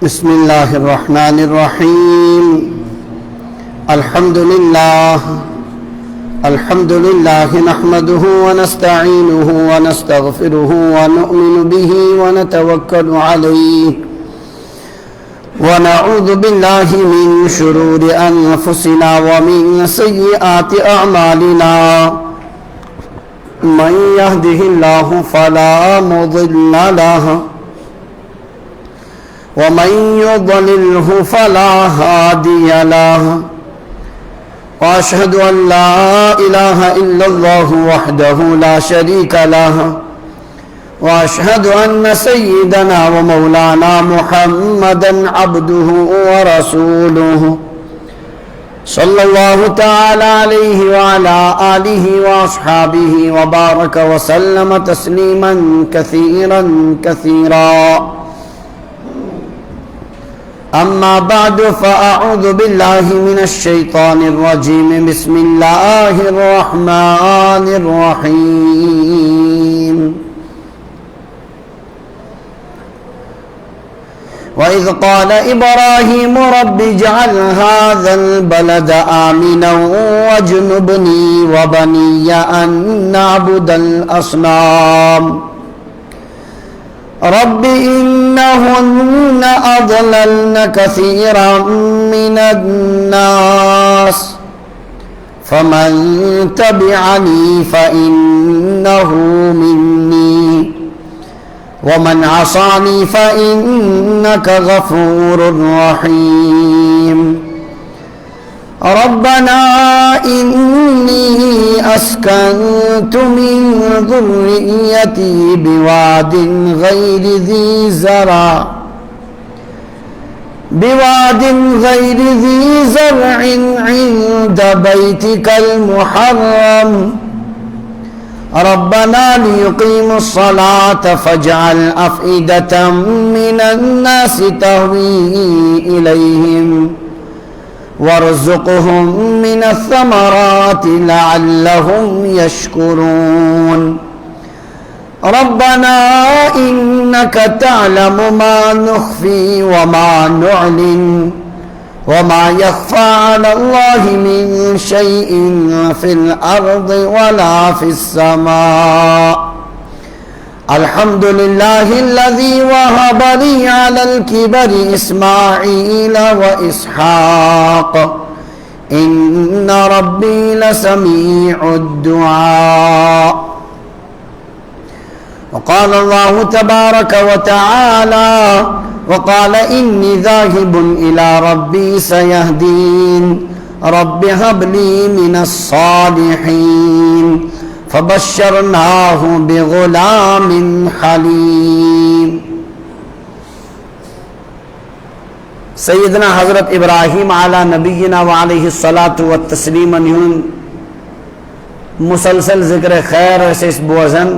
بسم الله الرحمن الرحيم. الحمد لله نحمده ونستعينه ونستغفره ونؤمن به ونتوكل عليه ونعوذ بالله من شرور أنفسنا ومن سيئات أعمالنا. من يهده الله فلا مضل له ومن يضلله فلا هادي له. وأشهد أن لا إله إلا الله وحده لا شريك له. وأشهد أن سيدنا ومولانا محمدا عبده ورسوله صلى الله تعالى عليه وعلى آله وأصحابه وبارك وسلم تسليما كثيرا كثيرا. أما بعد فأعوذ بالله من الشيطان الرجيم. بسم الله الرحمن الرحيم. وإذ قال إبراهيم رب اجعل هذا البلد آمنا واجنبني وبني أن نعبد الأصنام. رب إنهن أضللن كثيرا من الناس فمن تبعني فإنه مني ومن عصاني فإنك غفور رحيم. ربنا إني أسكنت من ذريتي بواد غير ذي زرع عند بيتك المحرم ربنا ليقيموا الصلاة فاجعل أفئدة من الناس تهوي إليهم وارزقهم من الثمرات لعلهم يشكرون. ربنا إنك تعلم ما نخفي وما نعلن وما يخفى على الله من شيء في الأرض ولا في السماء. الحمد لله الذي وهب لي على الكبر إسماعيل وإسحاق إن ربي لسميع الدعاء. وقال الله تبارك وتعالى وقال إني ذاهب إلى ربي سيهدين رب هب لي من الصالحين فبشرناه بغلام حلیم. سیدنا حضرت ابراہیم علی نبینا وعلیہ الصلاۃ والتسلیم یون مسلسل ذکر خیر اس بوزن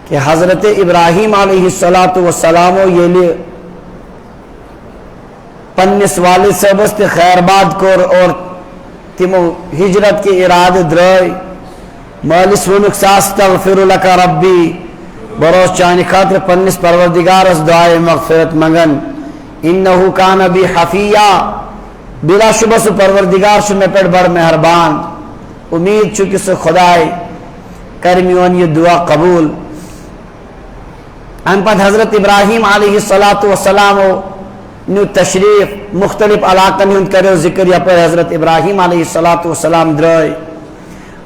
کہ حضرت ابراہیم علیہ الصلاۃ والسلام یلی پنس والد صاحبست خیر باد کور اور تمو ہجرت کے ارادہ درائے مالس ونک ساستغفر لک ربی بروس چانی خاطر پنس پروردگار اس دعائے مغفرت منگن انہو کان بی حفیہ بلا شبہ سے پروردگار سے میں پر بڑھ مہربان امید چکی سے خدای کرمیون یہ دعا قبول. ان پت حضرت ابراہیم علیہ السلام نو تشریف مختلف علاقہ ہند کرو ذکر یا پر حضرت ابراہیم علیہ السلام درائے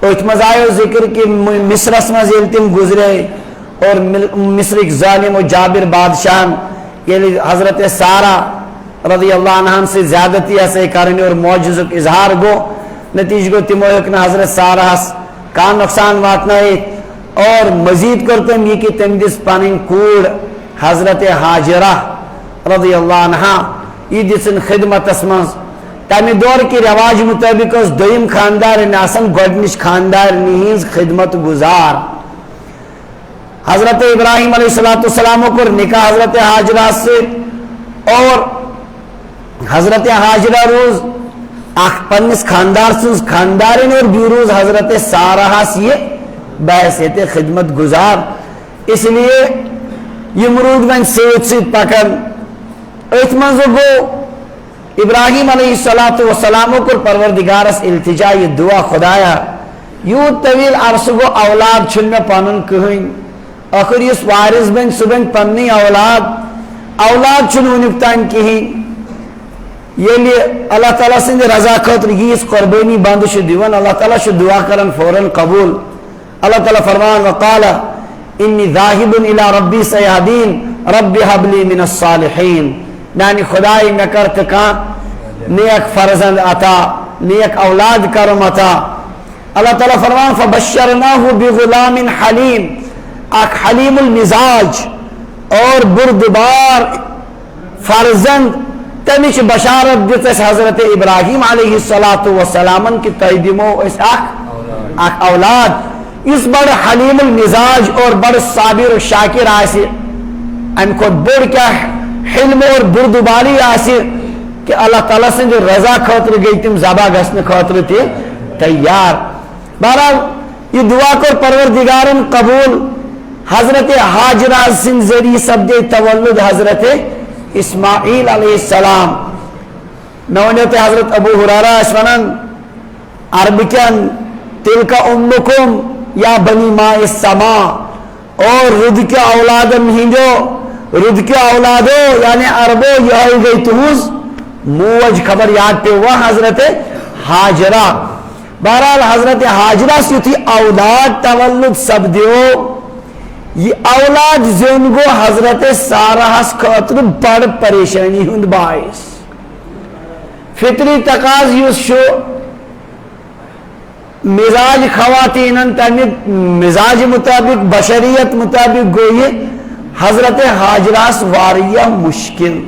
اوت مزایو ذکر کی مصر اسمز تم گزرے اور مصر ایک ظالم و جابر بادشاہ یعنی حضرت سارہ رضی اللہ عنہ سے زیادتی ایسے کرنے اور معجزہ اظہار گو نتیج گو تمو اکنا حضرت سارہ کا نقصان واتنا ہے اور مزید کرتے ہیں یہ کہ تم دس پانین کوڑ حضرت حاجرہ رضی اللہ عنہ یہ دسن خدمت اسمز تامی دور کی رواج مطابق اس دویم خاندار ناسن گوڑنش خاندار نیز خدمت گزار. حضرت ابراہیم علیہ السلام کو نکاح حضرت حاجرہ سے اور حضرت حاجرہ روز پنس خاندار سنس خاندارین اور بیروز حضرت سارہ سے بحثیت خدمت گزار. اس لیے یم روٗدۍ وۄنۍ سۭتۍ سۭتۍ پکان أتھۍ منٛز گوٚو ابراہیم علیہ الصلوۃ والسلام کوٚر پروردگارس التجا یہ دعا خدایا یوٗت طویل عرصہٕ گوٚو اولاد چھُنہٕ مےٚ پنُن کٕہٕنۍ ٲخر یُس وارث بنہِ سُہ بنہِ پننٕے اولاد چھُنہٕ وُنیُک تام کِہیٖنۍ ییٚلہِ اللہ تعالیٰ سٕنٛدِ رضا خٲطرٕ ییٖژ قۄربٲنی بنٛدٕ چھُ دِوان اللہ تعالیٰ چھُ دعا کران فوراً قبوٗل اللہ تعالیٰ فرمان وقال انی ذاہب الی ربی سیہدین رب ہب لی من الصالحین میانہِ خداے مےٚ کر تہٕ کانٛہہ نیک فرزند عطا نیک اولاد کرم عطا اللہ تعالیٰ فرمان فبشرناہ بغلام حلیم اکھ حلیم المزاج اور بردبار فرزند تمچ بشارت دِژ اَسہِ حضرت ابراہیم علیہ الصلوۃ والسلام کہ تۄہہِ دِمو أسۍ اکھ اولاد یُس بڑٕ حلیم المزاج اور بڑٕ صابر و شاکر آسہِ امہِ کھۄتہٕ بوٚڑ کیٛاہ حلم اور بردباری آسہِ کہ اللہ تعالیٰ سٕنٛدِ رضا خٲطرٕ گٔے تِم ذبح گژھنہٕ خٲطرٕ تہِ تیار بہرحال یہ دعا کوٚر پروردگارن قبوٗل حضرت ہاجرہ سٕنٛدِ ذٔریعہٕ سپدے تولد حضرت اسماعیل علیہ السلام مےٚ ونیو تۄہہِ حضرت ابو ہریرہ ٲسۍ ونان عربکٮ۪ن تلک امکم یا بنی ماء السما اور رُد کہِ اولادن ہِنٛدیو رُد کہِ اولادو یعنی عربو یہے گٔے تُہنٛز موج خبر یاد پیٚوا حضرت ہاجرہ بہرحال حضرت ہاجرس یُتھُے اولاد تولد سپدیو یہ اولاد زیُن گوٚو حضرت سارہس خٲطرٕ بڑٕ پریشٲنی ہُنٛد باعث فطری تقاض یُس چھُ مزاج خواتینن تمہِ مزاج مطابق بشریت مطابق گوٚو یہ حضرت ہاجرہس واریاہ مشکل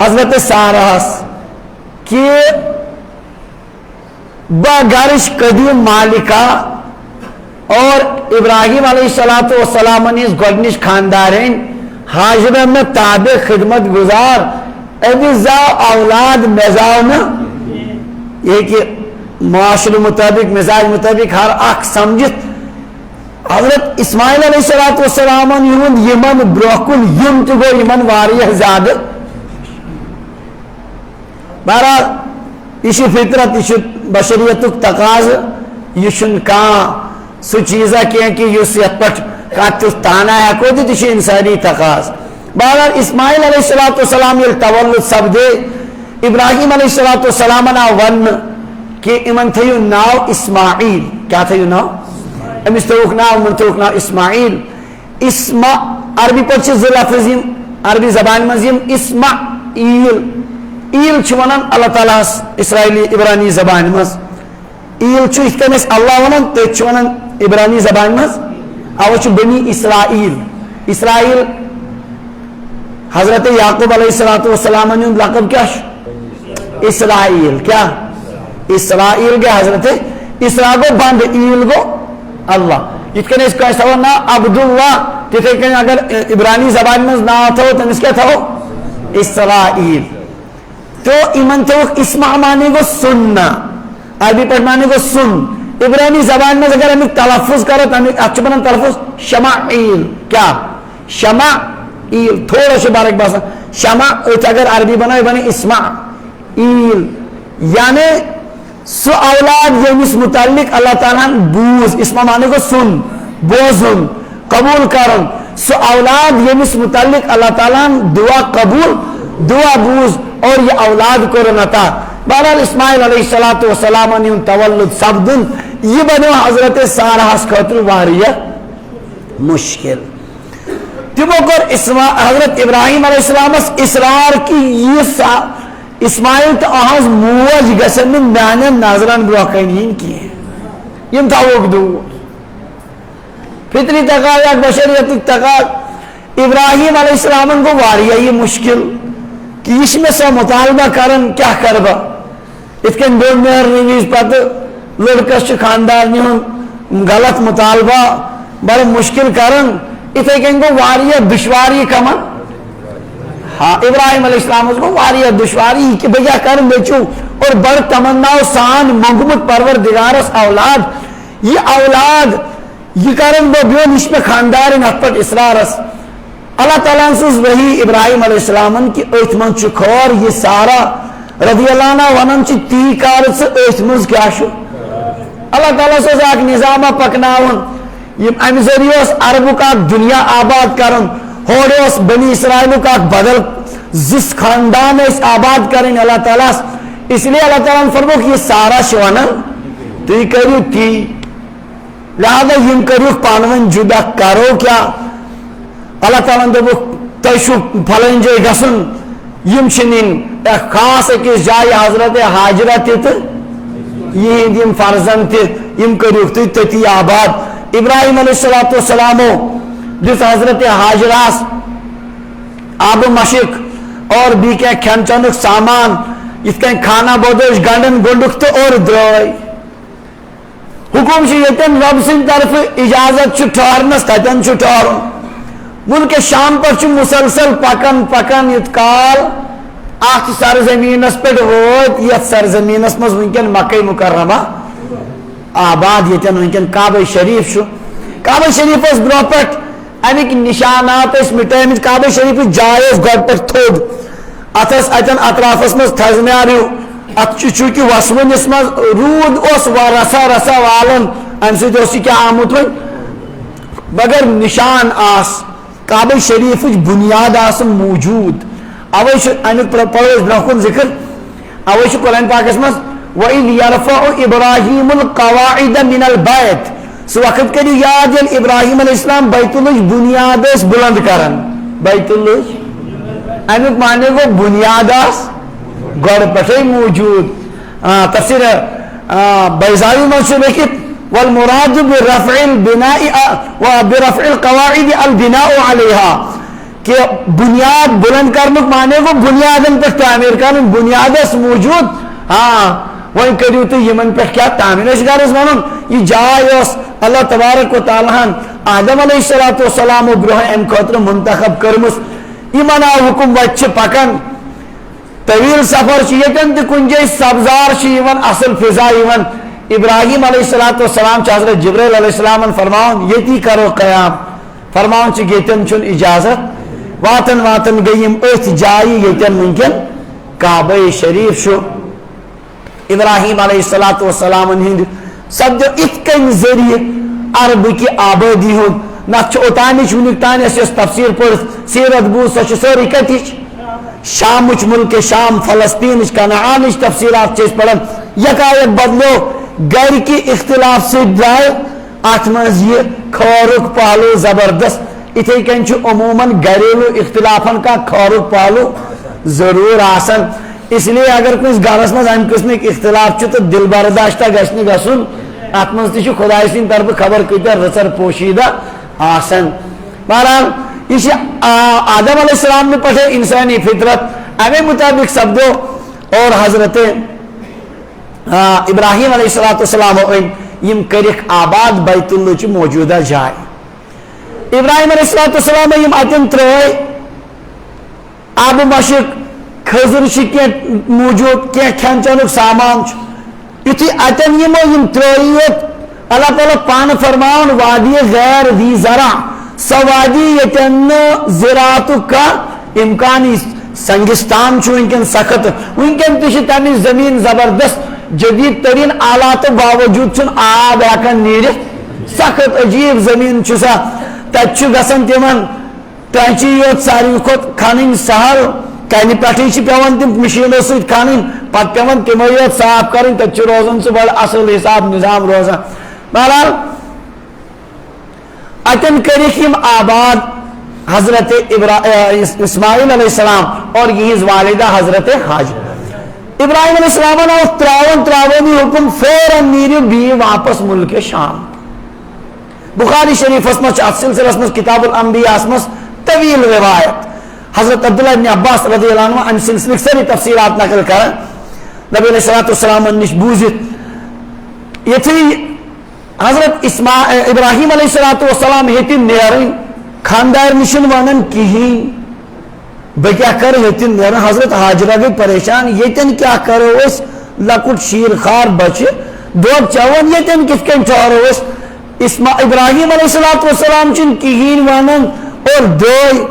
حضرت سارہس کہ با گرش قدیم مالکہ اور ابراہیم علیہ الصلوۃ والسلام ہِنٛز گۄڈنِچ خاندارین ہاجرہ میں تابع خدمت گزار أمِس زاو اولاد مےٚ زاو نہٕ یہ کہ معاشرٕ مطابق مزاج مطابق ہر اکھ سمجھتھ حضرت اسماعیل علیہ الصلوۃ والسلام یِہُنٛد یِمن برونٛہہ کُن یِم تہِ گوٚو یِمن واریاہ زیادٕ بہرحال یہ چھُ فطرت یہ چھُ بشریتُک تقاضہٕ یہ چھُنہٕ کانٛہہ سُہ چیٖزا کینٛہہ کہ یُس یتھ پٮ۪ٹھ کانٛہہ تیُتھ تانا ہٮ۪کو دِتھ یہِ چھُ انسٲنی تقاضہٕ بہرحال اسماعیل علیہ الصلوۃ والسلام ییٚلہِ تولد سپدے ابراہیم علیہ الصلوۃ والسلام آو وننہٕ کہ یِمن تھٲیِو ناو اسماعیل کیٛاہ تھٲیِو ناو أمِس تھووُکھ ناو یِمن تھووُکھ ناو اسماعیل عربی پٲٹھۍ چھِ زٕ لفظ یِم عربی زبانہِ منٛز یِم اسماعیل عیٖل چھُ ونان اللہ تعالیٰ ہس اسرائیلی عبرانی زبانہِ منٛز عیٖل چھُ یِتھ کٔنۍ أسۍ اللہ ونان تٔتھۍ چھُ ونان عبرانی زبانہِ منٛز اَوَے چھُ بنی اسرائیل حضرت یعقوب علیہ الصلوۃ والسلام ہُنٛد لقب کیٛاہ چھُ اسرائیل کیٛاہ اسرائیل گٔے حضرت اسرا گوٚو بنٛد عیٖل گوٚو اللہ یِتھ کٔنۍ أسۍ کٲنٛسہِ تھاوو ناو عبداللہ تِتھَے کٔنۍ اگر عبرانی زبانہِ منٛز ناو تھاوو تٔمِس کیٛاہ تھاوو اسرائیل تو یِمن تھووُکھ اسما معنی گوٚو سُننا عربی پٲٹھۍ معنی گوٚو سُن عبرانی زبانہِ منٛز اگر امیُک تلفظ کرو تمیُک اتھ چھُ بنان تلفظ شمعیل کیٛاہ شمعیل تھوڑا چھُ فرق باسان شمع أتھۍ اگر عربی بناو یہِ بنہِ اسماعیل یعنی سُہ اولاد ییٚمِس متعلق اللہ تعالیٰ ہن بوٗز اسما معنی گوٚو سُن بوزُن قبوٗل کرُن سُہ اولاد ییٚمِس متعلق اللہ تعالیٰ ہن دعا قبوٗل دعا بوٗز اور یہ اولاد کوٚرُن عطا بہرحال اسماعیل علیہ الصلوۃ والسلام ہُنٛد تولد سپدُن یہ بنیو حضرت سارہس خٲطرٕ واریاہ مشکل تمو کوٚر حضرت ابراہیم علیہ السلامس اصرار کہ یہ اسماعیل تو اہنٛز موج گژھن نہٕ میانٮ۪ن نظرن برونٛہہ کنہِ یِنۍ کینٛہہ یِم تھاووکھ دوٗر فطری تقاض اکھ بشریتُک تقاض ابراہیم علیہ السلامن گوٚو واریاہ یہ مشکل کہ یہ مےٚ سۄ مطالبہ کران کیٛاہ کرٕ بہٕ یِتھ کٔنۍ بیٚیہِ نیرنہٕ وِزِ پتہٕ لڑکس چھُ خاندارنہِ ہُنٛد غلط مطالبہ بڑٕ مشکل کران یِتھَے کٔنۍ گوٚو واریاہ دُشواری کمن ہاں ابراہیم علیہ السلامس گوٚو واریاہ دُشواری کہ بہٕ کیٛاہ کرٕ مےٚ چھُ اور بڑٕ تمناو سان موٚنگمُت پروردگارس اولاد یہ کرن بہٕ بیٚون یہِ چھِ مےٚ خاندارن اتھ پٮ۪ٹھ اصرارس اللہ تعالیٰ سوز وحی ابراہیم علیہ السلام کی ات من کھور یہ سارا رضی اللہ عنہ ونن چھ تی کار ات من کیا شو اللہ تعالیٰ سوز اک نظامہ پکناون یم ام ذریعہ عربوں کا دنیا آباد کرن ہوڑے بنی اسرائیل کا بدل زس خاندان اس آباد کریں اللہ تعالیٰ اس لیے اللہ تعالیٰ نے فرمو کہ یہ سارا شوانا تی کریو تی لہذا یم کریو پانون جدا کرو کیا اللہ تعالیٰ نے دبو تیشو پھلن جائے گسن یم شنین خاص اکیس جائے حضرت حاجرہ تیت یہ یم فرزن تیت یم کریو تی آباد ابراہیم علیہ السلام جس حضرت حاجراس آب مشک اور بھی کیا کھین چنک سامان اس کا کھانا بودش گنڈن گنڈک تو اور درائی حکم شیطن رب سن طرف اجازت چھ ٹھہرنس تتن چھ ٹھہرن ملک شام پر چھ مسلسل پکن پکن اتکال اخ سرزمینس پہ ووت یت سرزمینس مز ونکن مکہ مکرمہ آباد یتن ونکن کعبہ شریف شو کعبہ شریف اس برو پٹ امیک نشانات اس مٹیمت کعبہ شریف جائے گوڑ پر تھوڑ اتس اتن اطرافس مز تھزنیاریو ات چونکہ وسونس مز رود اس و رسا رسا والن ام سید اسی کیا آمت ون مگر نشان آس کعبہ شریف بنیاد آس موجود اوش امیک پروز برکن ذکر اوش قرآن پاکس مز وَإِذْ يَرْفَعُ إِبْرَاهِيمُ الْقَوَاعِدَ مِنَ الْبَيْتِ سو وقت کری یاد یل ابراہیم علیہ السلام بیت اللہ بنیاد اس بلند کرن بیت اللہ امیک معنی کو بنیاد اس گوڑ پٹھے موجود تفسیر بیضاوی منصوب لکھت والمراد برفع البناء برفع القواعد البناء علیہا کہ بنیاد بلند کرنک معنی کو بنیادن پر تعمیر کرن بنیاد اس موجود وہیں کریو تو یمن پر کیا تعمیر اس گارز مانن یہ جائے اس اللہ تبارک و تعالیٰ آدم علیہ السلام و برہم خاطر منتخب کرمس ایمانا حکم وچ پکن طویل سفر چیتن تی کنجے سبزار چیون اصل فضا ایون ابراہیم علیہ السلام حضرت جبریل علیہ السلام فرماؤن یتی کرو قیام فرماؤن چی گیتن چون اجازت واتن واتن گئیم ایت جائی گیتن ممکن کعبہ شریف شو ابراہیم علیہ السلام ہند سب اتکن ذریعے عرب کی آبادی ہو نہ اوتانچ ونکتان اس تفسیر پر سیرت بو سچ سوری کتچ شامچ ملک شام فلسطین کنعانچ تفسیرات چیز پڑھن یکایک بدلو گھر کی اختلاف سے جائے آتماز یہ کھورک پہلو زبردست اتھے کنچ عموماً گھریلو اختلافن کا کھورک پہلو ضرور آسن اس لیے اگر کوئی گھرس مز ام قسم اختلاف چھ تو دل برداشتہ گھنہ گھن ات مز تہ خدائے سند طرف خبر کتر رچر پوشیدہ آسن بہرحال یہ آدم علیہ السلام نے پٹھے انسانی فطرت امے مطابق سپدو اور حضرت ابراہیم علیہ السلام یم کرک آباد بیت اللہ چھ موجودہ جائے ابراہیم علیہ السلام یم اتن ترائے آب مشک کھزر موجود کی کھین چنک سامان یتھی اتن یمو یم ترائیت اللہ تعالیٰ پان فرمان وادی غیر ذی زرع سو وادی یتن زراعت کا امکانی سنگستان چھو انکن سخت انکن تیش تمی زمین زبردست جدید ترین آلات باوجود چون آب ہیکن نیرت سخت عجیب زمین چھسا تچو گسن تیمن تنچی یوت ساری خود کھانین سہل کہنی پٹھی چھ پیون تم مشینوں سۭتۍ کھانین پت پیون تمو یوت صاف کرن تچو روزن سے بڑا اصل حساب نظام روزن بہرحال اتن کریم آباد حضرت اسماعیل علیہ السلام اور یہ والدہ حضرت حاجر ابراہیم علیہ السلام نے تراون حکم فوراً نیرو بھی واپس ملک شام بخاری شریف اسمس سلسلہ اسمس کتاب الانبیاء اسمس طویل روایت حضرت عبداللہ ابن عباس رضی اللہ عنہ ان سلسلہ سری تفسیرات نقل کریں نبی علیہ السلام نش بوزت یہ تھی حضرت ابراہیم علیہ السلام ہیتن نیرن خاندار نشن ونن کہین بہ کیا کر ہیتن نیرن حضرت حاجرہ گئی پریشان یتن کیا کرو اس لکٹ شیر خار بچ دود چون یتن کس کن چورو اس ابراہیم علیہ السلام چن کہین ونن اور دوئی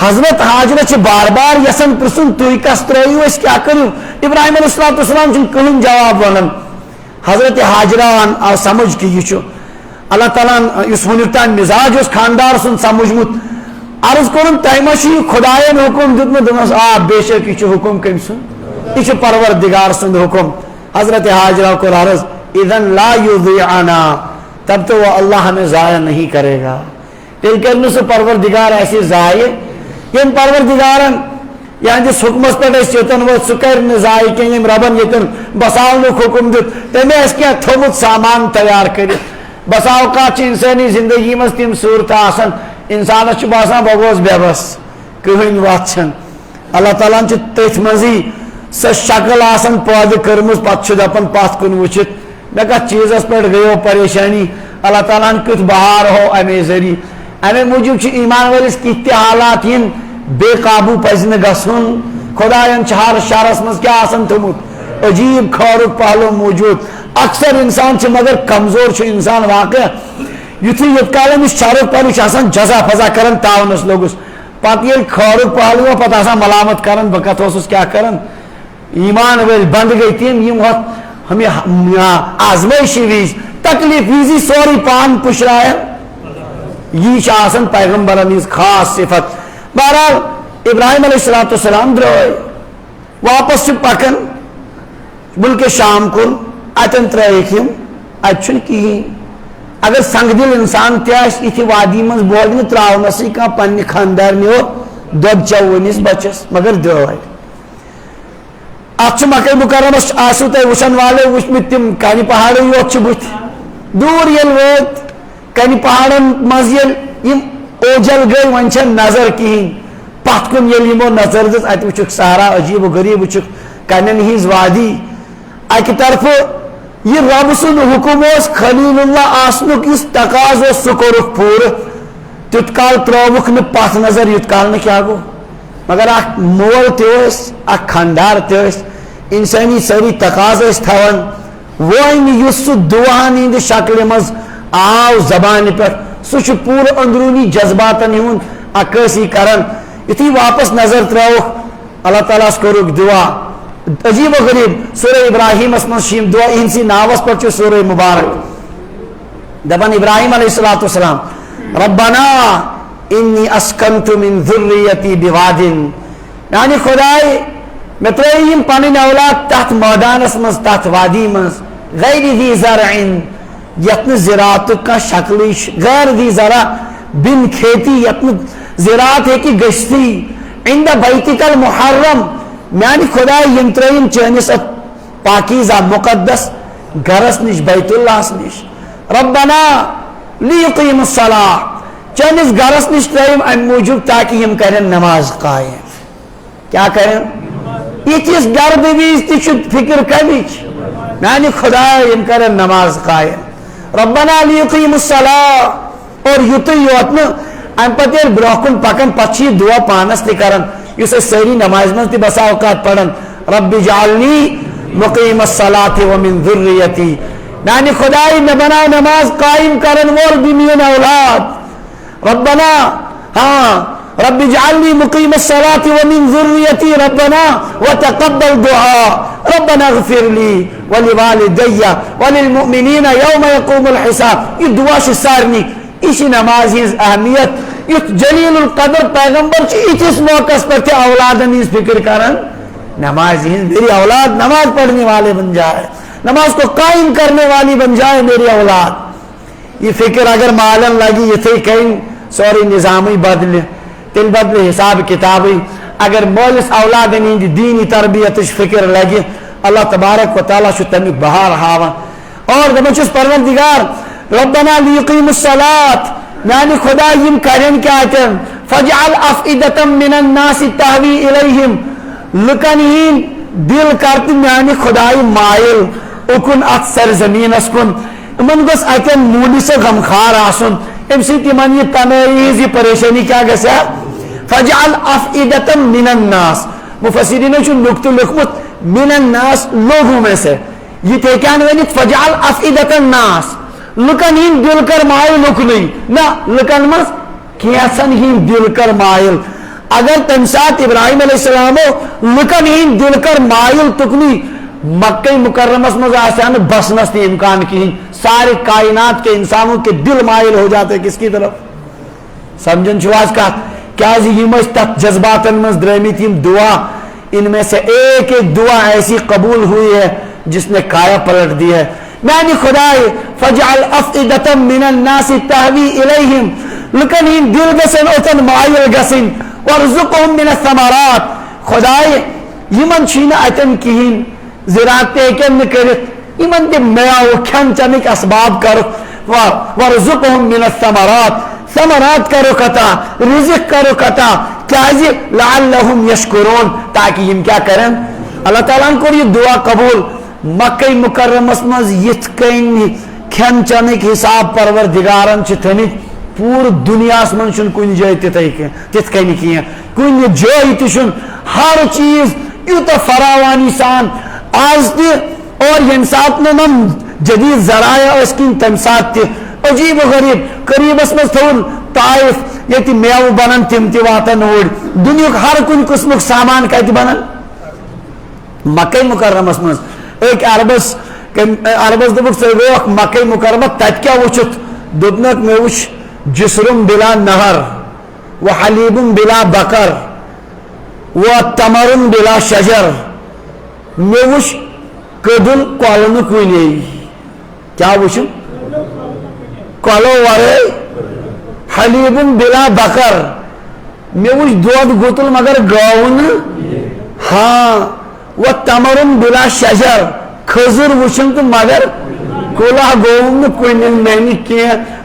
حضرت حاجرہ بار بار یسن پرسن تھی کس ترو اس کیا کرو ابراہیم علیہ السلام کہین جواب ونان حضرت حاجرہ آو سمجھ کہ یہ اللہ تعالیٰ اس ونیک تان مزاج اس خاندار سن سمجھمت عرض کرن تہ ما خدائن حکم دیتمت دس آ بے شک یہ حکم کم سن یہ پروردگار سند حکم حضرت حاجرہ کو عرض اذن لا یضیعنا تب تو وہ اللہ ہمیں ضائع نہیں کرے گا تیل کرنے سے پروردگار ایسی ضائع یم پروردگارن یعنی جس حکمس پہ یوتن ووت سہ کر ضائع کی ربن یتن بساؤن حکم دیت تمہیں اس کیا تھومت سامان تیار کر بسا اوقات انسانی زندگی مز تم صورت آسان انسانس باسان بہ گوس بے بس کہین وت اللہ تعالیٰ تھی مزی سہ شکل آسان پودہ کرم پتہ دپان پت کن وچت مے کت چیزس پہ گیو پریشانی اللہ تعالیٰ کت بہار ہو امے ذریعہ امے موجود ایمان ولس کت تہ حالات ین بے قابو پز گھن خدائن ہر شہرس مز کیا آسان تھومت عجیب خورک پہلو موجود اکثر انسان مگر کمزور انسان واقع یتھے یت کال امس شہرک پہلو آسان جزا فضا کران تعاونس لوگس پتہ یل خورک پہلو پتہ آسان ملامت کران بہ کت اوسس کیا کران ایمان ول بند گئی تم یم ہمیں آزمائشی وز تکلیف وزی سوری پان پشرائے یہ آسان پیغمبرن ہز خاص صفت بہرحال ابراہیم علیہ السلام درائے واپس پکان ملک شام کن اتن ترائک اتہ کہین اگر سنگ دل انسان تہ وادی من بوزن تراؤنس کھانا پنہ خاندار نیو دود چو ونس بچس مگر درائے ات مکہ مکرمس آسو تہ وچن والے وچمت تم کنہ پہاڑ یوت بت دور یل ووت کنہ پہاڑن مز یم اوجل گئی ون نظر کہین پت کن یل یمو نظر دس ات وچک سہارا عجیب و غریب وچک کنن ہز وادی اکہ طرف یہ رب سن حکم اس خلیل اللہ آسنک اس تقاض سہ کورک پور تیت کال تروک نا پت نظر یت کال کیا گو مگر اخ مول تس اخ خاندار تس انسانی ساری تقاض تھوان ون اس سہ دعان ہند شکل مز آو زبان پہ سہ پور اندرونی جذباتن ہند عکاسی کران یتھی واپس نظر تروک اللہ تعالیٰ کورک دعا عجیب و غریب سورہ ابراہیم مشیم دعا انسی ناوس پر سورہ مبارک دپان ابراہیم علیہ السلام ربنا انی اسکنت من ذریتی بواد یعنی خدائے میں تریم پنن اولاد تحت میدانس مز تحت وادی مز غیر ذی زرع یتن زراعت کا شکل غیر ذی زرع بن کھیتی یتن زراعت ہے کہ گشتی عند بیتک المحرم میانی خدا یم تریم چانس پاکیزہ مقدس گرس نش بیت اللہ نش ربنا لیقیم الصلاة چانس گرس نش تریم ام موجود تاکہ یم کریں نماز قائم کیا کریں یہ چیز گر بیویز تی شد فکر کبیچ میانی خدا یم کریں نماز قائم ربنا لیقیم الصلاة اور یوتی یوتن ام پتیر بروکن پکن پچھی دعا پانس تی کرن اس سہری نماز من تی بسا اوقات پڑھن رب اجعلنی مقیم الصلاة ومن ذریتی یعنی خدای نبنا نماز قائم کرن اور بھی میون اولاد ربنا ہاں رب اجعلنی مقیم الصلاة ومن ذریتی ربنا وتقبل دعاء ربنا اغفر لی ولوالدی وللمؤمنین یوم یقوم الحساب یہ دعا سارنی اسی نماز ہز اہمیت جلیل القدر پیغمبر اس موقع پر تھے اولادن اس فکر کرن نماز میری اولاد نماز پڑھنے والے بن جائے نماز کو قائم کرنے والی بن جائے میری اولاد یہ فکر اگر مالن لگی یہ تھی کہیں سوری نظامی بدل تل بدل حساب کتابی اگر مولس اولادن ہند دینی تربیت فکر لگی اللہ تبارک و تعالیٰ شو تمیک بہار ہاوا اور دمچس پروردگار ربنا لیقیم الصلاة یعنی خدا یم کرن کیا چن فجعل افئدة من الناس تهوی الیہم لکن ہین دل کرتی یعنی خدای مائل اکن اکثر زمین اسکن من گس اتن مولی سے غمخار آسن ام سی تیمان یہ تمیز یہ پریشانی کیا گسا فجعل افئدة من الناس مفسرین نے چون نکتو لکمت من الناس لوگوں میں سے یہ تیکان ونیت فجعل افئدة الناس لکن ہین دل کر مائل لکھ نہیں نا لکن مز کیسن ہین دل کر مائل اگر تم سات ابراہیم علیہ السلام لکن ہند دل کر مائل تکنی مکہ مکرمس مز آسان بسنس تی امکان کی سارے کائنات کے انسانوں کے دل مائل ہو جاتے کس کی طرف سمجھن چواز کا کیا تک جذباتن مز درمیت دعا ان میں سے ایک ایک دعا ایسی قبول ہوئی ہے جس نے کایا پلٹ دی ہے میانی خدای فجعل افئدة من الناس تهوی الیہم لکن ہم دل گسن اتن مائل گسن ورزقهم من الثمرات خدای یمن چھینا اتن کہین زراعت ایکن نکرت یمن دے میاو کھن چنک اسباب کرو ورزقهم من الثمرات ثمرات کرو کتا رزق کرو کتا کیازی لعلہم یشکرون تاکہ ہم کیا کریں اللہ تعالیٰ کو یہ دعا قبول مکہ مکرمس مز یت کن کھین چنک حساب پروردگارن چھ تھنک پور دنیا من چھن کن جائے تت کن کی کن جائے تشن ہر چیز یوتا فراوانی سان آج تی اور یم سات نم جدید ذرائع اس کی تم سات تی عجیب و غریب قریب اس مز تھون طائف یتی میو بنن تم تی واتن اوڑ دنیا ہر کن قسمک سامان کت بنن مکہ مکرمس مز ایک عربس دبک سے روک مکہ مکرمہ تت کیا وچت دبنک میں وچ جسرم بلا نہر و حلیبم بلا بکر و تمرن بلا شجر میں وچ کدل کولن کلی کیا وچ کولو ورے حلیبم بلا بکر میں وچ دودھ گتل مگر گاؤن ہاں و تمرن بلا شجر خضر وچن تو مگر کولا گوم کن میں کی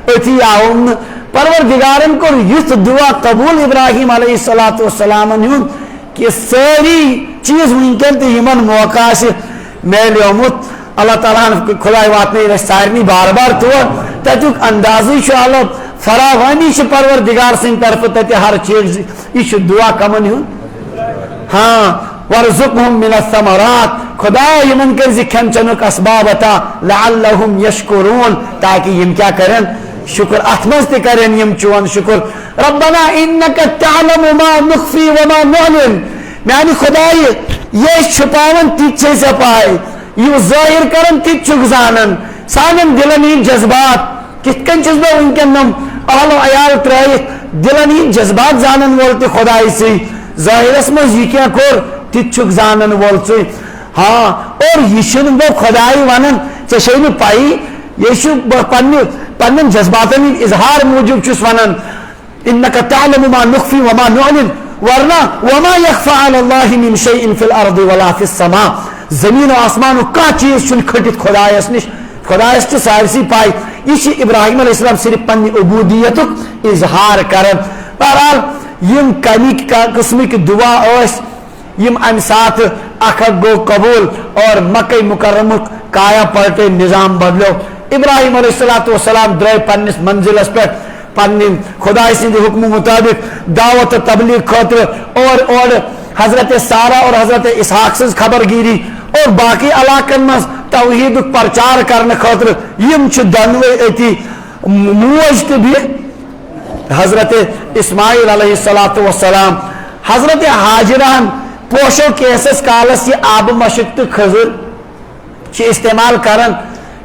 اتھی آؤں پروردگارن کو یت دعا قبول ابراہیم علیہ السلام کہ ساری چیز ونکن تو یمن موقع سے میلیومت اللہ تعالیٰ خدای واتنے سارنی بار بار تو تتک اندازی شالب فراوانی سے پروردگار سن طرف تت ہر چیز یہ دعا کمن ہوں ہاں ورزقهم من الثمرات خدا یمن کر ذکھن چنک اسباب عطا لعلهم یشکرون تاکہ یم کیا کریں شکر اتمز تے کریں یم چون شکر ربنا انک تعلم ما نخفی وما نعلن یعنی خدای یہ چھپاون تیچے سے پائے یہ ظاہر کرن تیچک زانن سانن دلنین جذبات کت کن چیز بے ان کے نم اہل و عیال ترائی دلنین جذبات زانن والتے خدای سے ظاہر اسمز یہ کیا کور تیچک زانن والتے ہاں اور یشن وہ خدای ونن چشین پائی یشو پنن جذباتن اظہار موجب چس ونن انک تعلم ما نخفی وما نعلن ورنہ وما یخفى علی اللہ من شیء فی الارض ولا فی السماء زمین و آسمان و کا چیز چن کھٹت خدایس نش خدایس چھ سارسی پائی یہ ابراہیم علیہ السلام صرف پنی عبودیتک اظہار کرن بہرحال یم کمی قسم کی دعا اس یم ام ساتھ اخذ گو قبول اور مکہ مکرمک کایا پلٹے نظام بدلو ابراہیم علیہ السلام درائے پنس منزلس پر پنی خدا سند حکم مطابق دعوت تبلیغ خاطر اور حضرت سارہ اور حضرت اسحاق سے خبر گیری اور باقی علاقن مز توحید پرچار کرنے خاطر یم چھ دنوے ایتی موج بھی حضرت اسماعیل علیہ السلام حضرت حاجران پوشو کیسس کالس یہ آب مشک تو خضر چھ استعمال کرن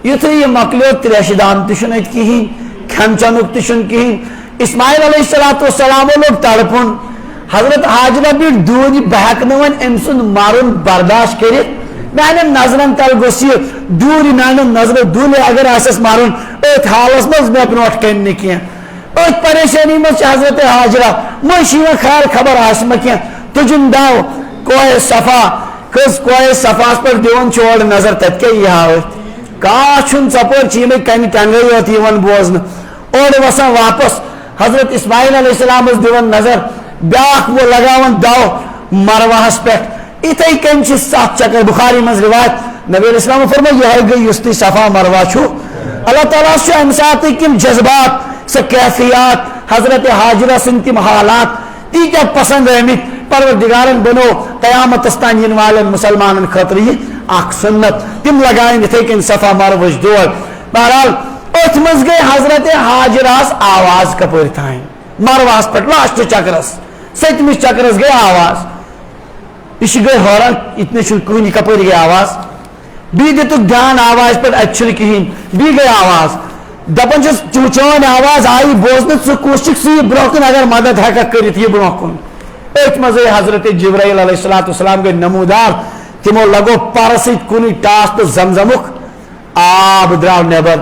یتھے یہ مکلیو تریشدان تشن ایت کہیں کھن چنک تشن کہیں اسماعیل علیہ السلام لوگ تڑپن حضرت حاجرہ بھی دونی بہکنون امسن مارن برداشت کرت میں نظرن تل گوسی دوری میں نظر دولے اگر ایسس مارن ایت حالس مز میں اپنے اٹھ کن نکیاں ایت پریشانی مز حضرت حاجرہ مشیوہ خیر خبر آسمہ کیا تجن داو کوئے صفا کس کوئے صفاس پر دیون چھوڑ نظر تت کے یہ آوت کاشن سپور چیمے کمی ٹنگئی ہوتی ون بوزن اور وسا واپس حضرت اسماعیل علیہ السلام اس دیون نظر بیاک وہ لگاون داو مروہس پیٹ اتائی کنچی ساتھ چکر بخاری مز روایت نبی علیہ السلام فرمائے یہ ہے گئی یستی صفا مروہ چھو اللہ تعالیٰ سے امساتی کم جذبات سے کیفیات حضرت حاجرہ سنتی محالات تی کیا پسند رحمت پروردگارن بنو قیامت استان ینوالن مسلمانن خطری آخ سنت تم لگائیں تھے کہ صفا مروج دور بہرحال اتمز گئے حضرت حاجراس آواز کپور تھائیں مرواس پٹ لاشت چکرس 7مس چکرس گئی آواز یہ گئی حیران اتنے کہین کپر گئی آواز بی دتک دھیان آواز پہ اتھ کہین بی گئی آواز دپان چون آواز آئی بوزن ثہ کس سی برہ کن اگر مدد ہیکا کرت یہ برہ کن ات مز حضرت جبرائیل علیہ السلام گئی نمودار تمو لگو پر ست کن ٹاس تو زمزمک آب درو نبر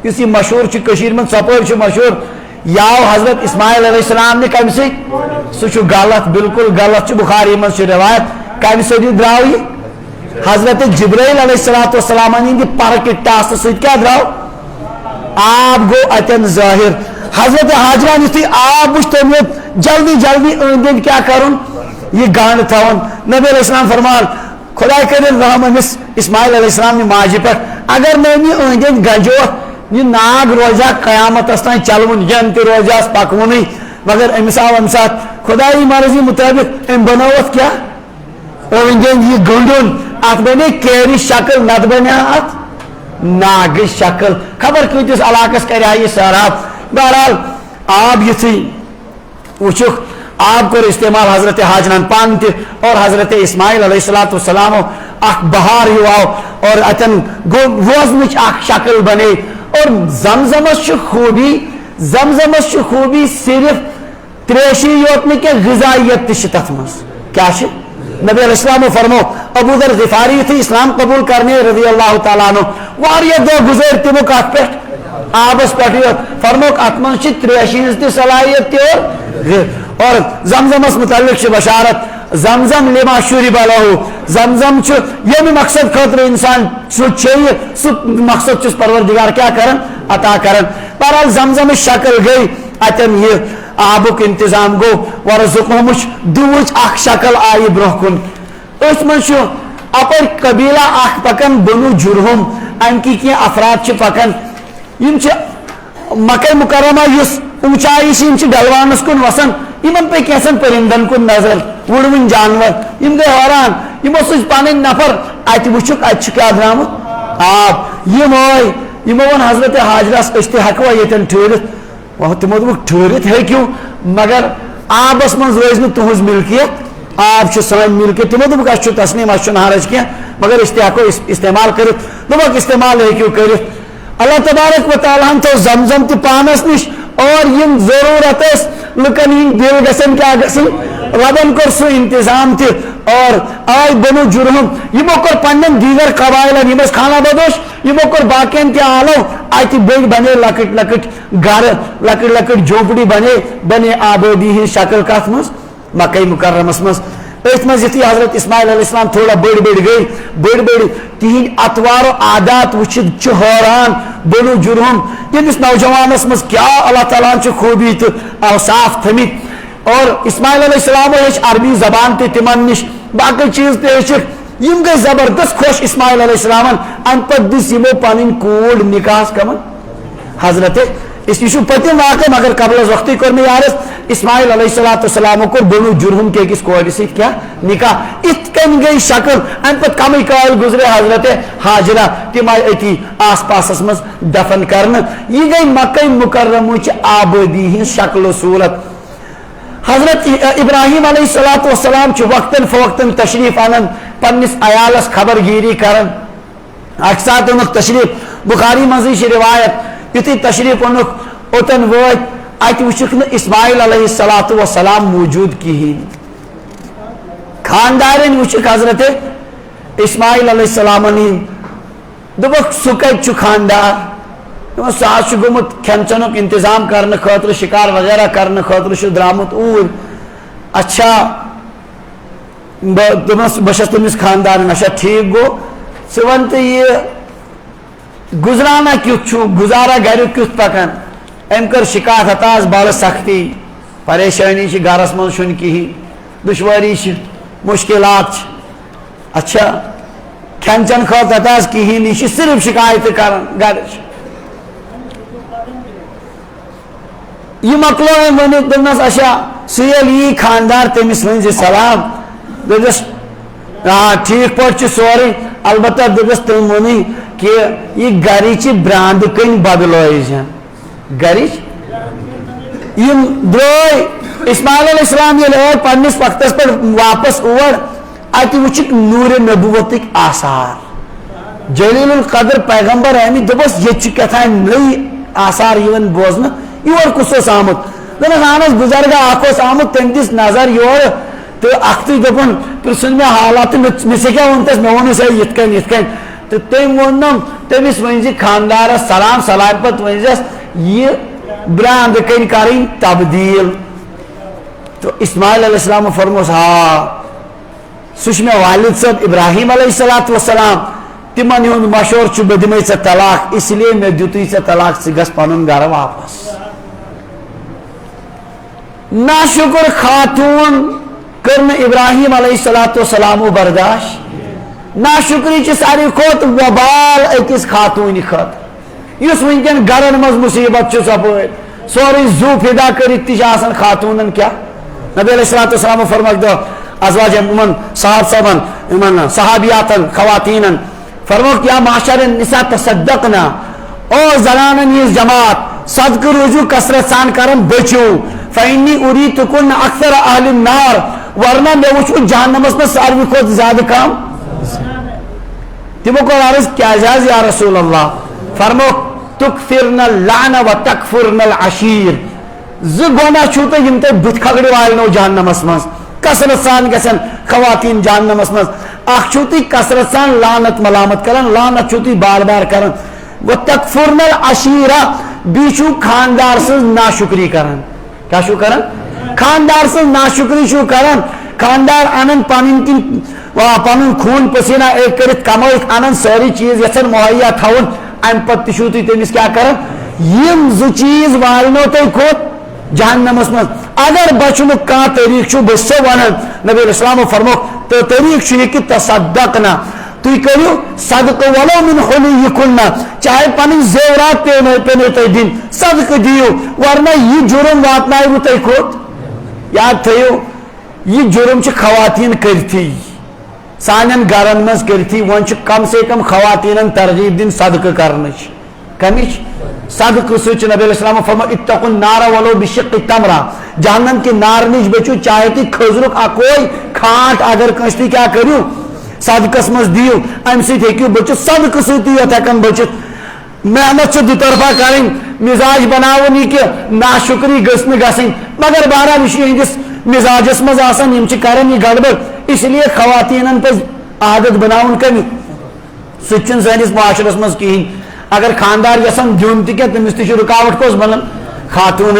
اس یہ مشہور من ثپور مشہور یاو حضرت اسماعیل علیہ السلام نے کم سہ غلط بالکل غلط بخاری من روایت کم سی درو یہ حضرت جبرائیل علیہ السلام ہند پر ٹاس ست کیا درو آب گو اتن ظاہر حضرت حاجرہ یتھی آب وچ تم جلدی جلدی اند کیا کرن یہ گانڈ تھون نبی علیہ السلام فرمان خدا کرن رحم امس اسماعیل علیہ السلام نے ماجہ پر اگر میں اند گنجو یہ ناگ روزہ قیامت تین چلون ین تہ روزہ پکون مگر امس آو ام سات خدائی مرضی مطابق ام بنوت کیا اند یہ گنڈن ات بنے کیری شکل نت بنے ات ناگ شکل خبر کتس علاقس کر یہ سیراب بہرحال آب یتھی وچک آب کر استعمال حضرت حاجران پان تہ اور حضرت اسماعیل علیہ السلام اخ بہار ہو اور اتن گو روزنچ اخ شکل بنے اور زمزمس خوبی صرف تریشی یوت نہ کہ غذائیت تہ تت مز کیا نبی علیہ السلام فرمو ابو ذر غفاری تھی اسلام قبول کرنے رضی اللہ تعالیٰ عنہ واریہ دو گزر تمو کت پہ آبس پہ فرموک ات من تریشی ہز تہ صلاحیت تہ اور زمزمس متعلق بشارت زمزم لما شرب لہو زمزم یم مقصد خاطر انسان سہ مقصد چس پروردگار کیا کرن عطا کرن بہرحال زمزم شکل گئی اتن یہ آبک انتظام گو ورزقہمش دوچ اخ شکل آئی برہ کن اس من اپر قبیلہ اخ پکن بنو جرہم ام کی کیا افراد پکن یم مکہ مکرمہ اس اونچائی سے ڈلوانس کن وسن یمن پہ کیسن پرندن کن نظر وڑون جانور یم گئی حیران یمو سز پن نفر ات وچک ات کیا درامت آب یمو ون حضرت حاجرس اس تہ ہیکوا یتن ٹھہرت تمو دوک ٹھہرت ہیکو مگر آبس من روز نہ تہذ ملکیت آب سان ملکیت تمو دوک اس تسلیم اس حرج کی مگر اس تہ ہیکو استعمال کرت دوک استعمال ہیکو کرت اللہ تبارک و تعالیٰ تو زمزم تہ پانس نش اور یم ضرورت لکن ہند دل گسن کیا گسن ربن کر سو انتظام تہ اور آئی بنو جرہم یمو کر پنن دیگر قبائل یمس خانہ بدوش یمو کر باقین تہ آلو آئی بڑ بنے لکٹ لکٹ گھر لکٹ لکٹ جھوپڑی بنے آبادی ہند شکل کت مز مکہ مکرمس مز ات مز یتھی حضرت اسماعیل علیہ السلام تھوڑا بڑ گئی بڑ تہند اطوار و عادات وچت حیران بنو جرہم تمس نوجوانس مز کیا اللہ تعالیٰ خوبی تو اوصاف تھمت اور اسماعیل علیہ السلام ہیچ عربی زبان تہ تمن نش باقی چیز تہ ہیچک یم گئی زبردست خوش اسماعیل علیہ السلام ام پتہ دس یمو پنن کوڑ نکاح کمن حضرت یہ پتم واقع مگر قبل از وقتی کور میں یارس اسماعیل علیہ السلام کور بنو جرہم کے اکس کور ست کیا نکاح ات کن گئی شکل ام پتہ کمی کال گزرے حضرت حاجرہ تم آئی اتی آس پاسس مز دفن کرنے یہ گئی مکہ مکرمہ آبادی ہن شکل و صورت حضرت ابراہیم علیہ السلام وقتاً فوقتاً تشریف انن پنس عیالس خبر گیری کرن اکثات انک تشریف بخاری مزید روایت یتھی تشریف انک اوتن ووت ات وچک نا اسماعیل علیہ السلام موجود کہین خاندارن وچک حضرت اسماعیل علیہ السلام دبک سکت خاندار سہ گومت کھین چنک انتظام کرنے خاطر شکار وغیرہ کرنے خاطر درامت اور اچھا بس تمس خاندار اچھا ٹھیک گو ثہ ون تو یہ گزرانہ کیت گزارا گھر کیت پکان ام کر شکایت ہتاس بڑ سختی پریشانی گھرس من کہین دشواری مشکلات اچھا کھین چن خاطر ہتاس کہین یہ صرف شکایت کران گھر یہ مکلو ورنت دس اچھا سیل یہ خاندار تمس ون سلام دس ٹھیک پہ سوری البتہ دس تم ون کہ یہ گرچ براند کن بدل گرچ درائے اسماعیل علیہ السلام یہ پنس وقتس پر واپس اور ات وچک نور نبوتک آثار جلیل القدر پیغمبر آمت دبس یہ نئی آثار یون بوزن یور کس آمت دس اہن حظ بزرگا اخ آمت تم دس نظر یور تو اختی دپن پرسن مے حالات مے کیا ونتس مے ون سا یت کن تو تم وونم تمس ون خاندارس سلام سلام پتہ ونس یہ براند کن کریں تبدیل تو اسماعیل علیہ السلام فرموس ہاں سہ مے والد صاحب ابراہیم علیہ السلام تمن ہند مشور بہ دمے ژے طلاق اس لیے مے دیتی ژے طلاق ژٕ گژھ پنن گھر واپس ناشکر خاتون کرن ابراہیم علیہ السلام برداشت ناشکری چھ ساری کھوت وبال اکس خاتون خاطر اس ونکن گرن مز مصیبت سپر سوری زو فدا کرت تہ خاتون کیا نبی علیہ السلام فرمک دو ازواج من صاحب صاحبن صحابیاتن خواتین فرموک یا معاشر النساء تصدقنا او زنانن یہ جماعت صدق رجوع کثرت سان کرن بچو فإنی اریتکن اکثر اہل النار ورنہ میں وچھو جہنمس میں ساروی کو زیادہ کام تمو کو عرض کیا جاز یا رسول اللہ فرمو تکفرن اللعن و تکفرن العشیر ز گونا چھوٹے ینتے بت کھگڑی والنو جہنمس میں کثرت سان گسن خواتین جہنمس میں اخ چھوٹی کثرت سان لعنت ملامت کرن لعنت چھوٹی بار بار کرن و تکفرن العشیرہ بیچو خاندار سے ناشکری کرن کیا شو کرن خاندار سے ناشکری شو کرن خاندار انن پنن خون پسینہ ایک کرت کمائت انن ساری چیز یسن مہیا تھون ام پت تشو تھی تمس کیا کرن یم ز چیز والنو تے کھوت جہنمس من اگر بچن کا طریق چھو بس ونن نبی علیہ السلام فرمو تو طریق چھو کہ تصدقنا تھی کرو صدقہ ولو من حلیکن چاہے پنن زیورات پینے تے دن صدقہ دیو ورنہ یہ جرم واتنائے تے کھوت یاد تھیو یہ جرم چھ خواتین کرتی سانن گرن مز کرتی ون چھ کم سے کم خواتین ترغیب دن صدقہ کرنچ کمچ صدقہ سوچ نبی علیہ السلام فرما اتقوا النار ولو بشق تمرہ جہنم کی نار نش بچو چاہے تی کھزرک اکوئی کھانٹ اگر کنشتی کیا کریو صدقس مز دیو ام سیت ہیکیو بچت صدقہ سیتی یتھکن بچت محنت سے دو طرفہ کریں مزاج بناونی کہ ناشکری گسن گسن مگر بہرحال یہ ہندس مزاجس مز آسان یم چھ کرن یہ گڑبڑ اس لیے خواتین پہ عادت بناون کمی سچن سانس معاشرس مز کہین اگر خاندار یسن دیون تہ تمس تہ رکاوٹ کس بنان خاتون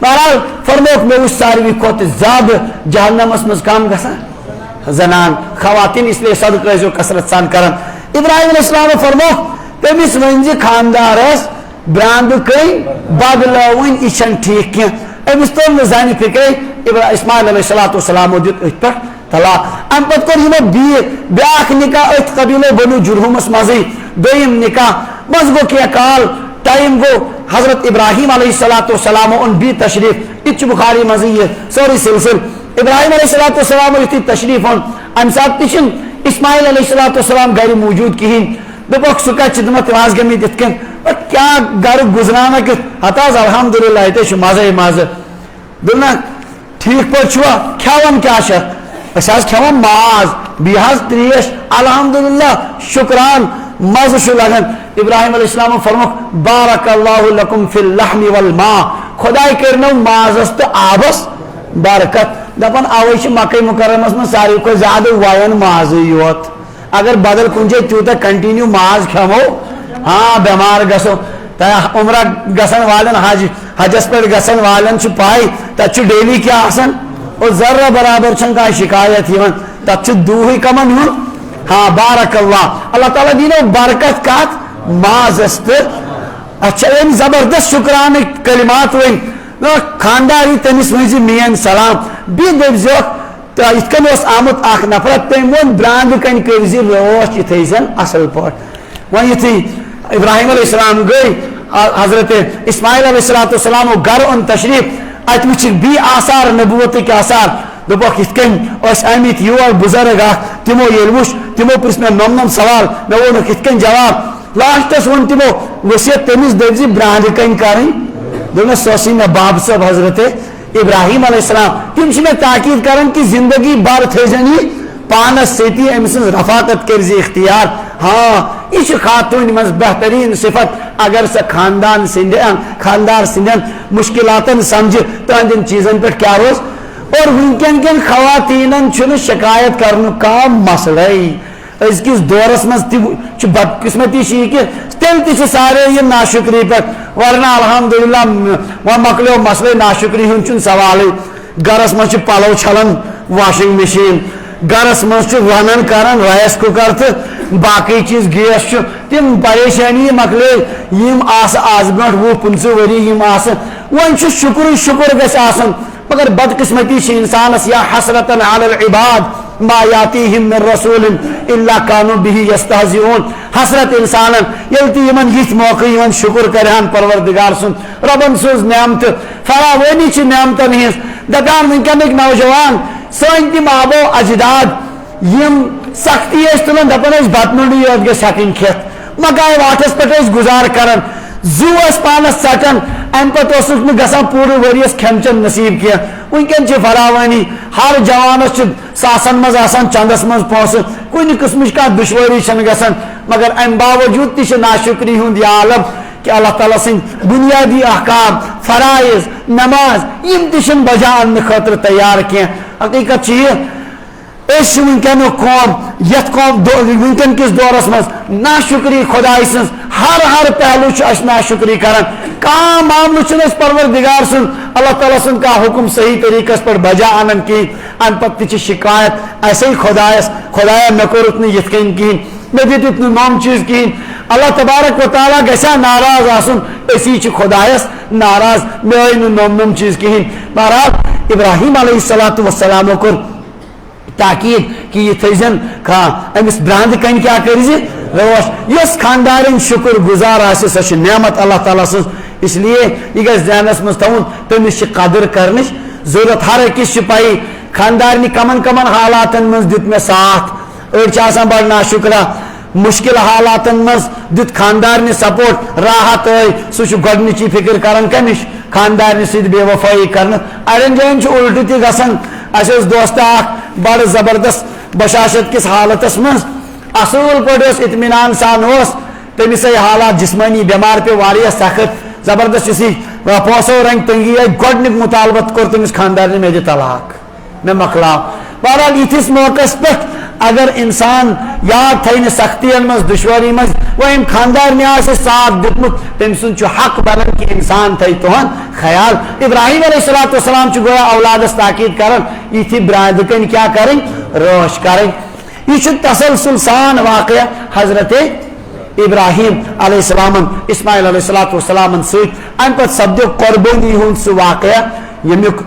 بہرحال فرموک میں اس ساروی کھت زیادہ جہنمس مز کم گسان زنان خواتین اس لیے صدقہ جو کثرت سان کرن ابراہیم علیہ السلام فرموک تمس ونزی خاندارس براند کئی بدلون یہ ٹھیک کی امس تو زان فکر اسماعیل علیہ السلام دیت ات پہ طلاق ام پتہ کور بیاکھ نکاح ات قبیلہ بنو جرہمس مزے دویم نکاح مز گو کیا کال ٹائم گو حضرت ابراہیم علیہ السلام ان بھی تشریف ات بخاری مزے یہ سوری سلسل ابراہیم علیہ السلام یتھی تشریف ان ام سات تشن اسماعیل علیہ السلام گھر موجود کہین دپک سہ کت دمت واز گمت ات کن کیا گھر گزرانا کہ ہتاز الحمدللہ یہ مزے مزہ دلنا ٹھیک پہ چھوا کھیون کیا اس کھیون ماز بیس تریش الحمدللہ شکران مزہ لگان ابراہیم علیہ السلام فرموک بارک اللہ لکم فی اللحم والماء خدای کرنو مازس تو آبس برکت دپان اوے مکہ مکرمس من ساروی کو زیادہ وائن ماز یوت اگر بدل کن جائے تیوتا کنٹینیو ماز کھمو ہاں بیمار گسو عمرہ گسن والن حجس پہ گسن والن پائی تت ڈیلی کیا آسان اور ذرہ برابر چھن کا شکایت یون تت دوہی کمن ہوں ہاں بارک اللہ تعالیٰ دینو برکت کات ماز است اچھا این زبردست شکران کلمات وین خانداری تمس ونزی مین سلام بی دپزیوک ات کن آمت اخ نفر تم ون براند کن کرزی روش اتھے زن اصل پہ ون یتھی ابراہیم علیہ السلام گئی حضرت اسماعیل علیہ السلام گھر ان تشریف ات وچ بی آثار نبوت کے آثار دپک ات کن آمت یور بزرگ تمو یل وچ تمو پرس میں نم سوال میں وونک ات کن جواب لاسٹس ون تمو وصیت تمس دپزی براند کن کریں دس سوسی میں باب صاحب حضرت ابراہیم علیہ السلام تم میں تاکید کرن کہ زندگی بھر تھزن یہ پانس ستی ام سن رفاقت کرز اختیار. ہاں یہ خاتون من بہترین صفت اگر سا خاندار سندین مشکلاتن سمجھ تہندین چیزن پہ کیا روز. اور ونکن کن خواتینن چھن شکایت کرن کا مسئلہ ازکس دورس مز بدقسمتی کہ تیل تہ سارے یہ ناشکری پہ ورنہ الحمدللہ وہ مکلو مسئلہ ناشکری ہن سوال. گرس مز پلو چھلن واشنگ مشین, گرس مز رنن کران رائس کُکر تو باقی چیز گیس تم پریشانی مکلے یم آز برو 50 ؤری یم ون شکر شکر گژھِ آسن. مگر بدقسمتی انسانس یا حسرتن علی العباد ما یاتیہم من رسول الا کانوا بہ یستہزئون. حسرت انسانن یل تہ یمن یت موقع یمن شکر کرہن پروردگار سن ربن سوز نعمت فراوانی چھ نعمتن ہنز. دپان ونکینک نوجوان سن تم آبو اجداد یم سختی تلان دپان بت منڈی یوت گژھِ ہیکن کھیت مکائی واٹس پہ گزار کران زو پانس ژٹان ام پتہ گژھان پورٕ ؤریس کھٮ۪ن چٮ۪ن نصیب کینٛہہ. ونکٮ۪ن چھِ فراوانی ہر جوانس ساسن مز آسان چندس مز پونسہٕ کُنہِ قٕسمٕچ کانٛہہ دُشوٲری چھنہٕ گژھان. مگر امہِ باوجوٗد تہِ چھِ ناشکری ہُنٛد یہ عالم کہ اللہ تعالیٰ سٕنٛدۍ بُنیادی احکام فرائض نماز یم تہِ چھِنہٕ بجا اننہٕ خٲطرٕ تیار کینٛہہ. حقیقت چھِ یہِ اس ونکینک قوم یت قوم ونکن کس دورس مز ناشکری خدائی سن ہر پہلو اس ناشکری کران. کام معاملہ پروردگار سن اللہ تعالیٰ سن کا حکم صحیح طریقہ پر بجا انن کی ان پتہ شکایت ایسے ہی خدایا مے کورت نت کن کہین مے دت نم چیز کہین. اللہ تبارک و تعالیٰ گھا ناراض آسن اسی خدایس ناراض مے آئی نم چیز کہین. بہرحال ابراہیم علیہ الصلوۃ والسلام کور تاکید کہ یہ تھزن امس براند کن کیا کرز روش یس خاندارن شکر گزار آسہ سہ نعمت اللہ تعالیٰ سن. اس لیے یہ گھس ذہنس مز تھون تمس قدر کرنچ ضرورت. ہر أکس پائی خاندارنی کمن حالاتن مز دت مے ساتھ. أڑ بڑ ناشکرا مشکل حالاتن مز دت خاندارنی سپورٹ راحت سہ گۄڈنِچی فکر کران کمش خاندارنی سۭتۍ بے وفٲیی کرن. اڑین جاین الٹہ تہ گژھان. اس دوست اخ بڑ زبردست بشاشت کس حالتس مز اصل پہ اطمینان سان تمس آئی حالات جسمانی بیمار پہ واریاہ سخت زبردست اسی پونسو رنگ تنگی آئی گۄڈنیُک مطالبت کور تمس خاندارنی مے دِ طلاق مے مکلاو. بہرحال یتھس موقع پہ اگر انسان یاد تھین سختین مز دشواری مز وہ ام خاندارنی آسہ ساتھ دتمت تم سن حق بنان کہ انسان تھے تہن خیال. ابراہیم علیہ الصلوۃ والسلام گویا اولادس تاکید کران یہ براند کن کیا کریں روش کریں. یہ تسلسل سان واقعہ حضرت ابراہیم علیہ السلام اسماعیل علیہ الصلوۃ والسلام ست ام پتہ سپدو قربانی ہند سہ واقعہ یمیک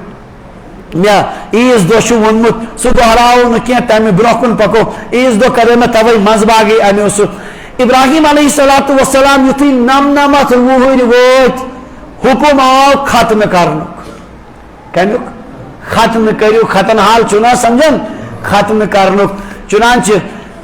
مے عیز دہ وونمت سہ دہراو نہ کینٛہہ تمہ برونٛہہ کُن پکو. عیز دہ کرے مے توے منٛز باغی امیو سہ ابراہیم علیہ الصلوۃ والسلام یتھُے 99 وُہٕرۍ وٲتۍ حکم آو ختم کرنُک کمیُک ختم کٔرِو ختن حال چُنا سمجھن ختم کرنُک. چنانچہ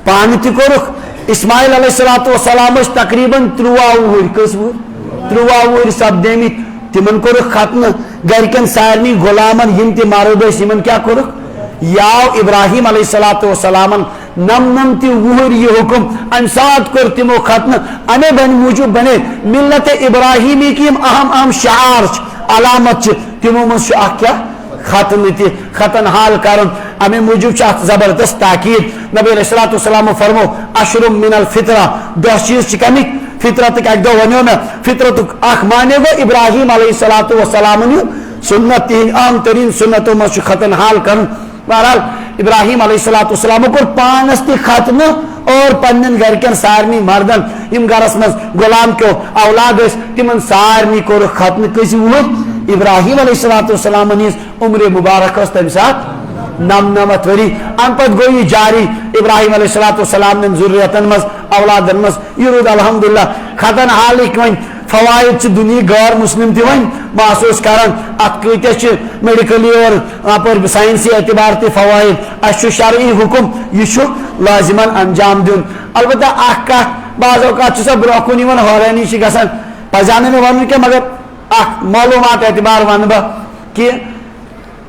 پانہٕ تہِ کوٚرُکھ اسماعیل علیہ الصلوۃ والسلام تقریباً 13 وُہٕرۍ کٔژ وُہٕرۍ 13 وُہٕرۍ سپدیمٕتۍ تمن کورُکھ ختم. گرکن سارنی غلامن یم تہ مرد یمن کیا کورُکھ یاو ابراہیم علیہ الصلوۃ والسلام 99 وُہٕرۍ یہ حکم ام سات کور تمو ختم. امے بن موجود بنے ملت ابراہیمی کی اہم شعار علامت تمو مز اخ کیا ختم تہ ختن حال کرن. امے موجود زبردست تاکید نبی علیہ الصلوۃ والسلام فرمو اشر من الفطرہ 10 چیز کمک فطرت اک دہ ونو نا فطرت اخ مانے گو ابراہیم علیہ الصلوۃ والسلام سنت تہند عام ترین سنتوں مز ختن حال کرن. بہرحال ابراہیم علیہ الصلوۃ والسلام کور پانس تہ ختم اور پنن گرکن سارنی مردن یم گرس مز غلام کیو اولاد تمن سارنی کور ختم. کس وُہٕرۍ ابراہیم علیہ الصلوۃ والسلام عمر مبارک تمہ سات 99 ؤری. ام پتہ گو یہ جاری ابراہیم علیہ الصلوۃ والسلام ذریتن مز اولادن مز یہ رود الحمدللہ ختن حالک ون فوائد دنیا غیر مسلم تہ ون محسوس کران. ات کتیا میڈیکلی اور سائنسی اعتبار تہ فوائد. اس شرعی حکم یہ لازمن انجام دین. البتہ اخ کت بعض اوقات سا برو کن حیرانی گھان پزان ون کی مگر اخ معلومات اعتبار ون بہ کہ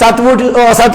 7